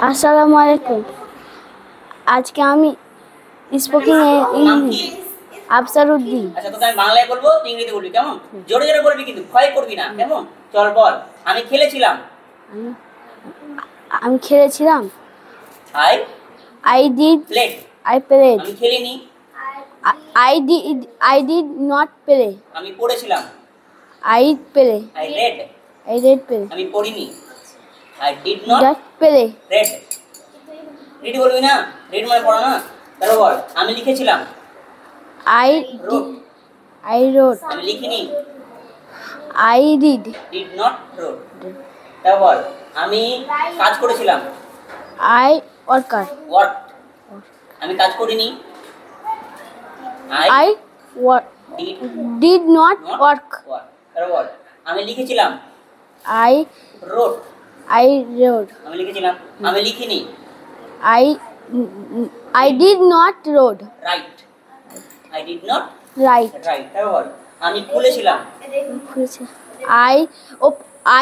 আসসালামু আলাইকুম। আজকে আমি স্পোকিং ইংলিশ আফসারউদ্দিন। আচ্ছা, তোকে আমি বাংলায় বলবো, তুই ইংরেজিতে বলবি, কেমন? জোরে জোরে বলবি, কিন্তু ভয় করবি না, কেমন? চল বল। আমি খেলেছিলাম। আমি খেলেছিলাম। I did played. I played. আমি খেলিনি। I did not play. আমি পড়েছিলাম। I play. I read play. আমি পড়িনি। I did not play. Read. Read বলবি না, রিড মানে পড়া না। তাহলে বল, আমি লিখেছিলাম। I road. আমি লিখিনি। I did not road. তাহলে বল, আমি কাজ করেছিলাম। I worker. ওয়ার্ক। আমি কাজ করিনি। I did not work. তাহলে বল, আমি লিখেছিলাম। I road. রোড। আমি লিখেছিলাম। আমি লিখিনি। I did not road. Right. I did not Right. Right. তাহলে বল, আমি খুলেছিলাম।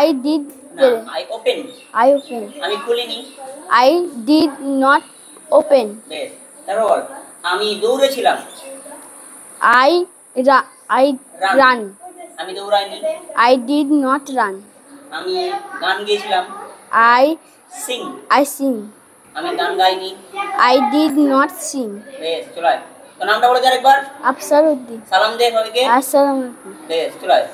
I did না, আই ওপেন। I open. আমি খুলিনি। I did not open. বেশ। তারপর বল, আমি দৌড়েছিলাম। I run. আমি দৌড়াইনি। I did not run. আমি গান গেয়েছিলাম। I sing। আমি গান gynae. I did not sing. বেশ, চল আয়। তোর নামটা বলে দে আরেকবার। আফসারউদ্দিন। সালাম দে সবাইকে। আসসালামু আলাইকুম। বেশ, চল আয়।